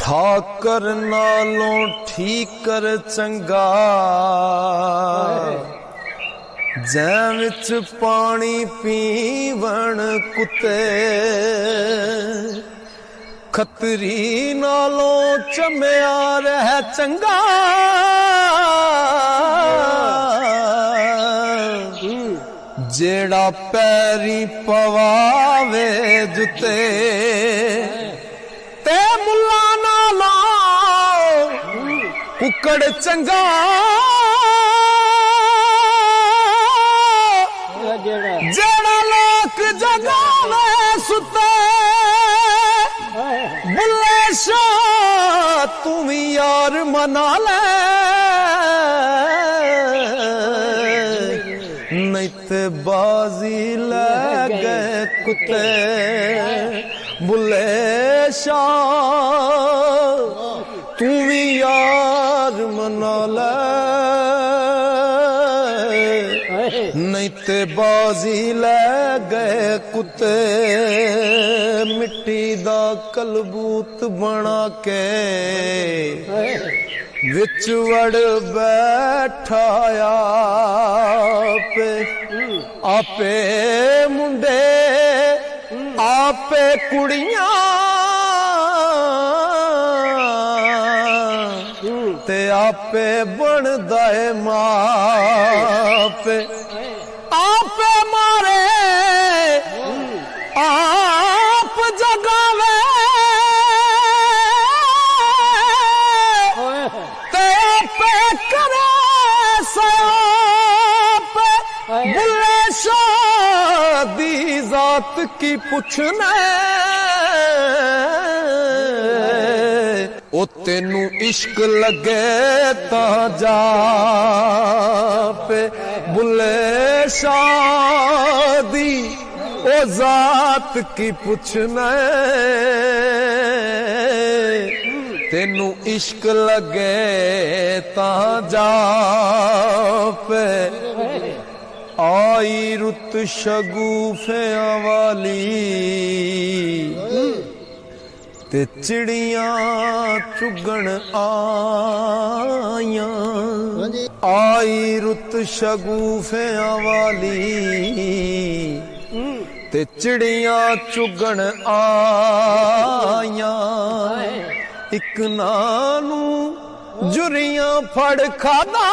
ठाकर नालों ठीकर चंगा जै विच पानी पीवण कुत्ते खतरी नालों चमिया रह चंगा जेड़ा पैरी पवावे जुते ते मुल्ला नालों कुकड़ चंगा जेड़ा लोक जगावे सुते बुल्ले शाह तू भी यार मना ले नहीं ते बाजी ले गए कुत्ते बुल्ले शाह तू भी यार मना ले नहीं ते बाजी ले गए कुत्ते मिट्टी दा कलबूत बना के विच वड़ बैठाया आपे मुंडे आपे कुड़ियां ते आपे बनदा है मापे आपे मारे आप जगावे ते आपे करे साप बुल्ले शादी जात की पुछने ओ तेनू इश्क लगे ता जा पे बुल्ले शादी ओ जात की पुछना तेनू इश्क लगे ता जा पे आई रुत शगुफिया वाली ते चिड़ियां चुगण आया आई रुत शगुफिया वाली ते चिड़ियां चुगण आया एक नानू जुरियां फड़ खादा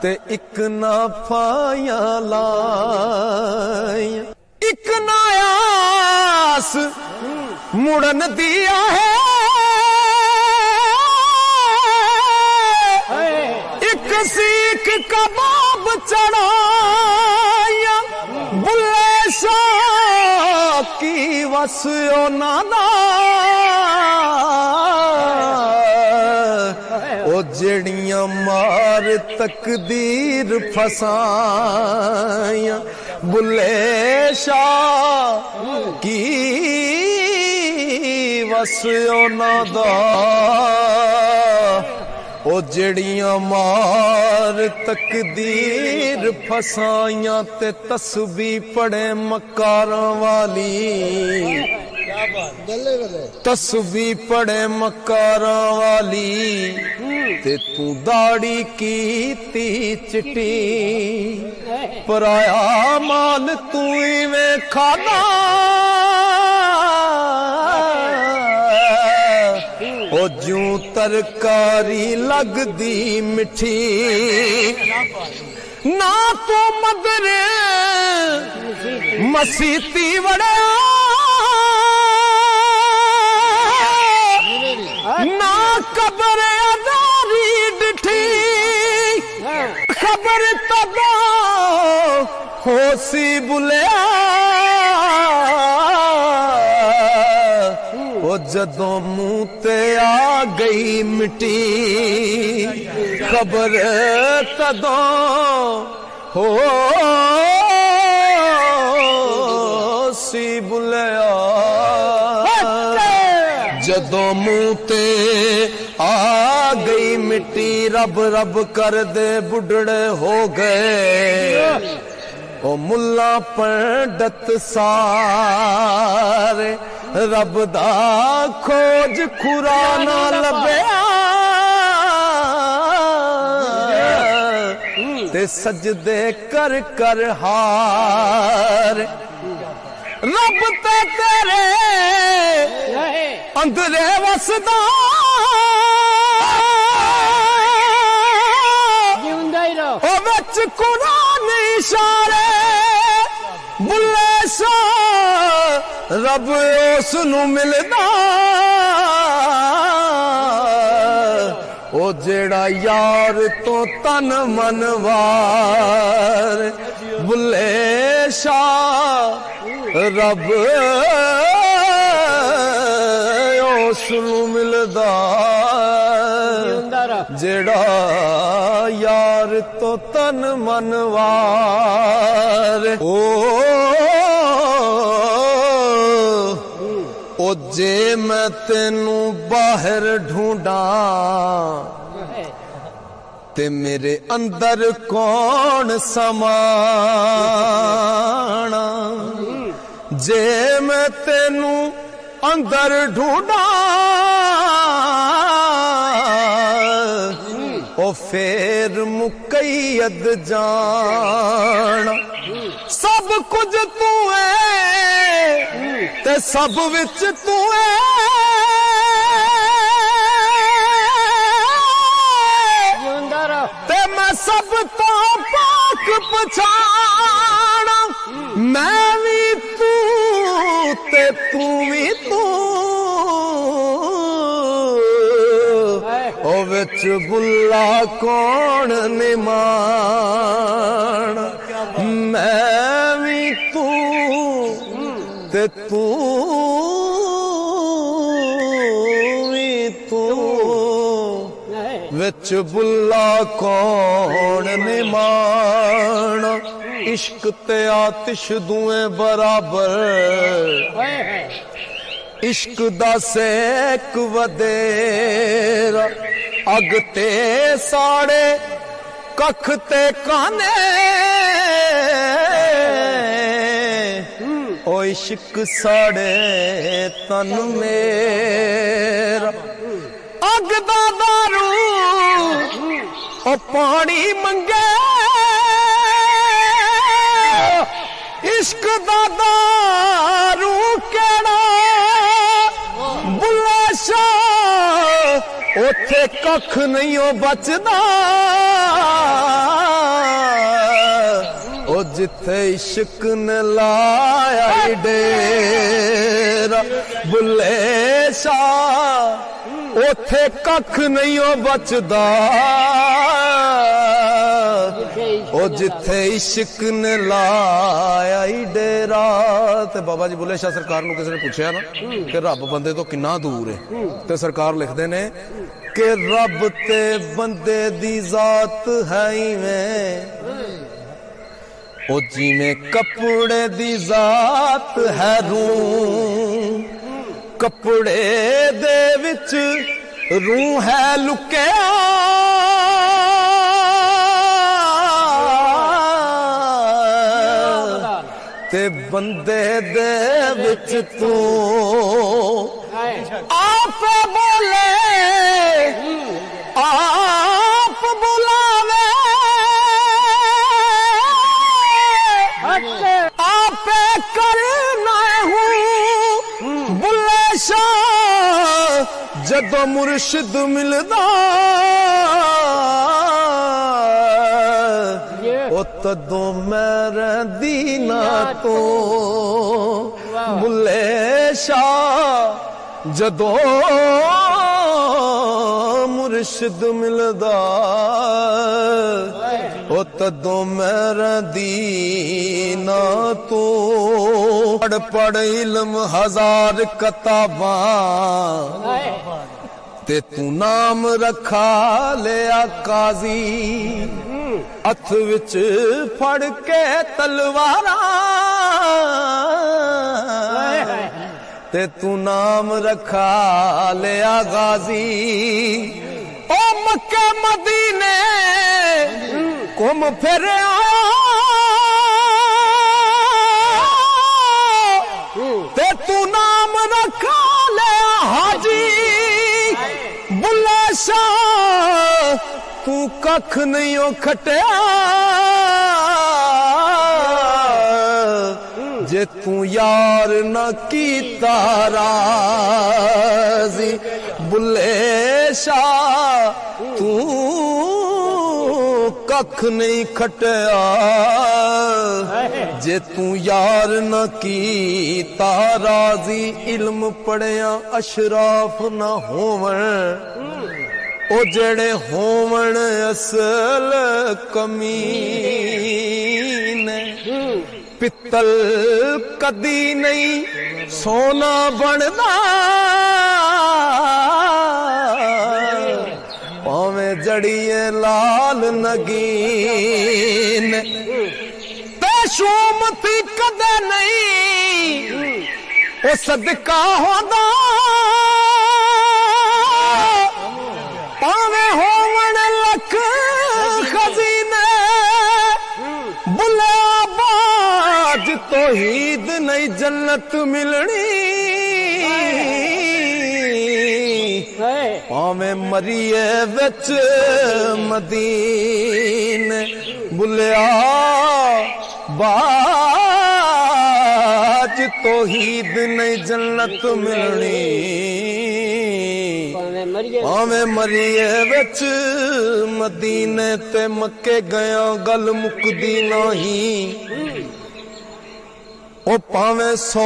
ते एक ना फाया लाया एक नायास मुड़न दिया है एक सीख कबाब चढ़ाया बुल्ले शाह की वसियो नादा ओ जड़ियां मार तकदीर फसाया बुल्ले शाह की वसियो नादा ओ जड़ियां मार तकदीर फसाइया ते तस्बी पड़े मकारां वाली तस्बी पड़े मकारां वाली ते तू दाड़ी कीती चिट्टी पराया माल तू इवें खाना ओ जूं तरकारी लगदी मिठी ना तू मदरे मसीती वड़े ना कबर अदारी डिठी खबर तदा होसी बुलिया ओ जदों मुंह ते आ गई मिट्टी खबर तदों होसी बुलिया जदों मुंह ते आ गई मिट्टी रब रब कर दे बुढ़ड़े हो गए ओ मुल्ला पंडित सारे रब दा खोज खुरा ना लभया ते सजदे कर कर हार रब ते तेरे अंदरे वसदा ओ विच कुरान इशारे बुल्ले शाह रब उस नू मिलदा ओ जेड़ा यार तो तन मन वार बुल्ले शाह रब उस नू मिलदा जेड़ा यार तो तन मन वार ओ जे मैं तेनू बाहर ढूंढा ते मेरे अंदर कौन समाना जे मैं तेनू अंदर ढूंढा ओ फेर मुकैयद जाना सब कुछ तू है ते सब विच तू है ते मैं सब तो पाक पछाना मैं भी तू ते तू भी तू ओ विच बुल्ला कौन निमान मैं भी तू ते तू भी तू विच बुल्ला कौन निमान इश्क ते आतिश दुए बराबर इश्क दा सेक वदेरा अग ते साड़े कख ते काने ओ इश्क साड़े तन मेरा अग दा दारू ओ पानी मंगे इश्क दा दारू केड़ा बुल्ले शाह ओथे कख नहीं ओ बचदा ओ जिथे इश्क ने लाया डेरा बुल्ले शाह ओथे कख नहीं ओ बचदा ओ जिथे इश्क ने लाया डेरा ते बाबा जी बुल्ले शाह सरकार नूं किसी ने पूछया ना कि रब बंदे तो किन्ना दूर है ते सरकार लिखदे ने कि रब ते बंदे दी जात है इवें ओ जिवें कपड़े दी जात है रूह कपड़े दे विच रूह है लुकिया ते बंदे दे विच तू आप बोले आप बुलावे आप करना हूँ बुल्ले शाह जदों मुर्शिद मिलदा ओ तदों मैं रहिंदी ना तो बुल्ले शाह जदों मुर्शिद मिलदा ओ तदों मैं रहिंदी ना तो पढ़ पढ़ इल्म हजार किताबां ते तू नाम रखा लिया काजी हथ विच फड़ के तलवारा ते तू नाम रखा लिया गाजी ओ मक्के मदीने घुम फिर ते तू नाम रख खा लिया हाजी बुल्ले शाह तू कख नहीं ओ खटिया जे तू यार न कीता राज़ी बुल्ले शाह तू कख नहीं खटिया जे तू यार न कीता राज़ी इल्म पढ़िया अशराफ न होवण ओ जेड़े होवण असल कमीने पित्तल कदी नहीं सोना बनदा भावें जड़िए लाल नगीन ते शोमती कदे नहीं ओ सदका होंदा भावें होवण लख खजीने बुले बाज तौहीद नहीं जन्नत मिलनी भावें मरिए विच मदीने बुलिया बाज तौहीद नहीं जन्नत मिलनी भावें मरिए विच मदीने ते मक्के गया गल मुकदी नहीं ओ भावें 100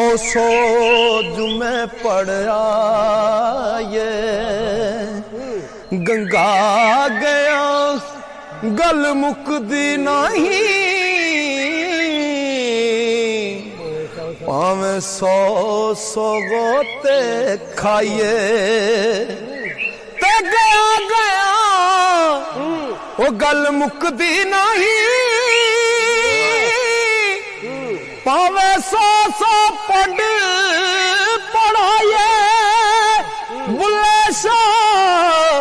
जुमे पढ़या ये गंगा गया गल मुकदी नहीं भावें 100 गोते खाइए ते गया गया ओ गल मुकदी नहीं पावे 100 पढ़ पढ़ाए बुल्ले शाह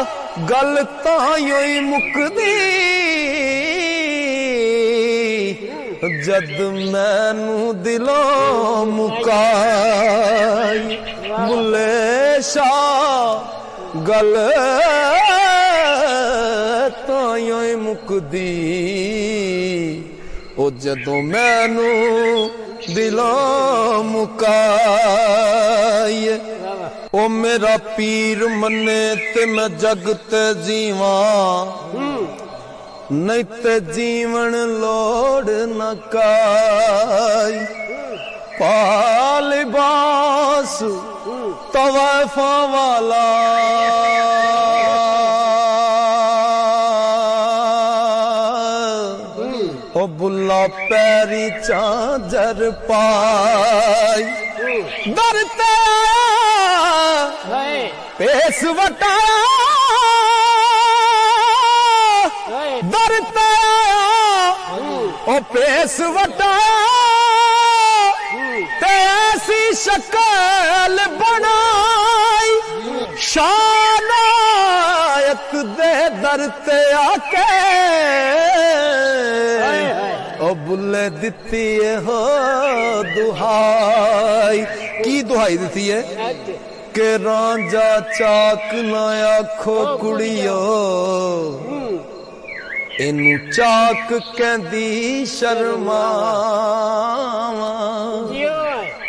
गल तां ही मुकदी जद मैनू दिलों मुकाई बुल्ले शाह गल तां ही मुकदी ओ जदों मैनू दिलों मुकाई ओ मेरा पीर मने ते मैं जगत जीवा नहीं ते जीवन लोड़ न काई पालिबास तवाफा वाला ओ बुल्ला पैरी चादर पाई दरते पेश वटाया दरते ओ पेश वटाया ते ऐसी शक्ल बनाई शानायत दे दरते आके ओ बुल्ले दिती हो दुहाई की दुहाई दिती है के रांझा चाक ना आखो कुड़ियो इनू चाक कहंदी शर्मावा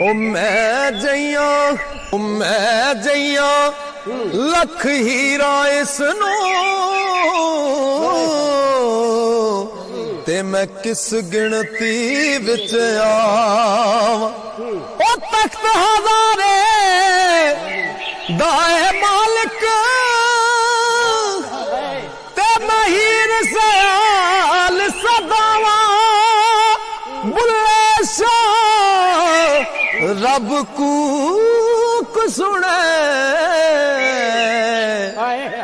ओ मैं जइया लख हीरा इसनू ते मैं किस गिनती विच आवां ओ तख्त हज़ारे दाए मालिक ते महीर सयाल सदावा बुल्ले शाह रब कूक सुने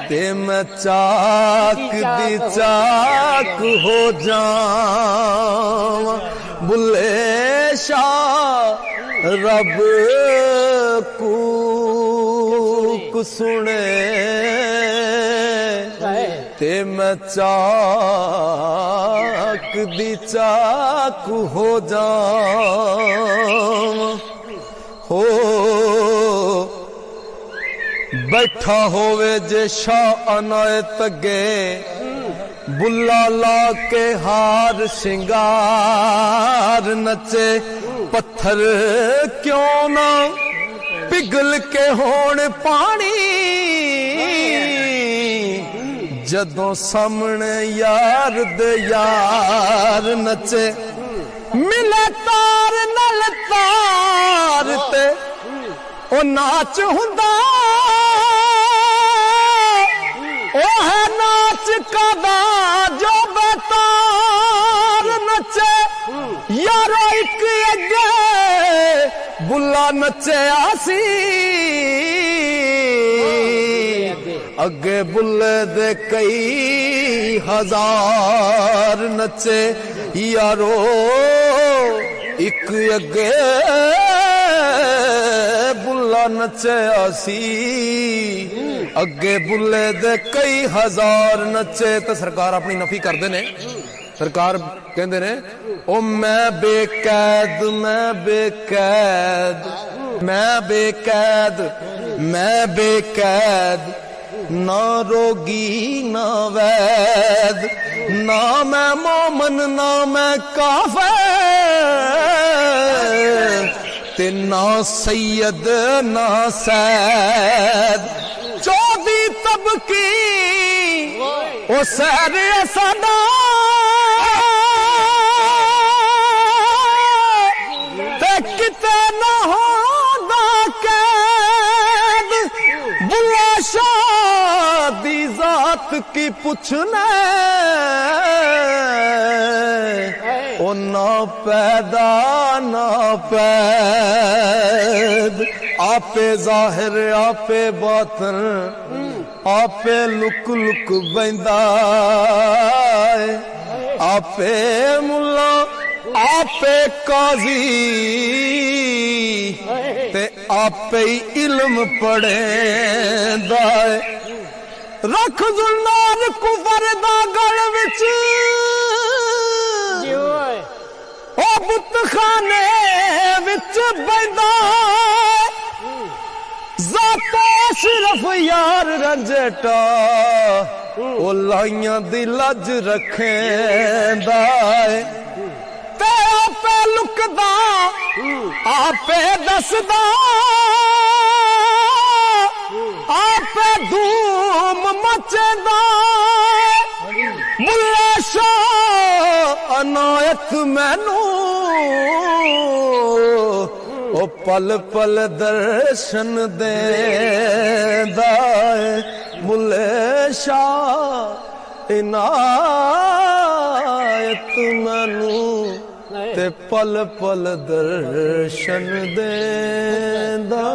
ते मैं चाक दी चाक हो जावां बुल्ले शाह रब कूक सुने ते मैं चाक दी चाक हो जावां हो बैठा होवे जे शाह अनायत अगे बुला ला के हार सिंगार नचे पत्थर क्यों ना पिघल के होण पानी जदों सामने यार दे यार नचे मिले तार नल तार ते ओ नाच हुंदा ओ है नाच कादा जो बेतार नचे यारो एक अगे बुला नचे आसी अगे बुले दे कई हजार नचे यारो एक अगे बुला नचे आसी अगे बुले दे कई हजार नचे। तो सरकार अपनी नफी करते ने सरकार कहते ने ओ मैं बेकैद मैं बेकैद मैं बेकैद मैं बेकैद ना रोगी ना वैद ना मैं मोमन ना मैं काफिर ते ना सैयद ना सैद चौदी तबकी ओ सैर सदा ते किते ना होंदा कैद बुला शादी जात की पुछना ओ ना पैदा ना पैद आपे जाहिर आपे बातिन आपे लुक लुक बंदा आपे मुल्ला आपे काजी ते आपे ही इल्म पढ़ेंदा रख जुल्लार कुफर दा गल विच ओ बुतखाने विच बंदा ज़ातो सिर्फ यार रंजटा ओ लाइयां दी लज रखेंदा ते आपे लुकदा आपे दसदा आपे धूम मचदा बुल्ले शाह अनायत मैनू ओ पल पल दर्शन देंदा बुल्ले शाह इनायत मैनू ते पल पल दर्शन देंदा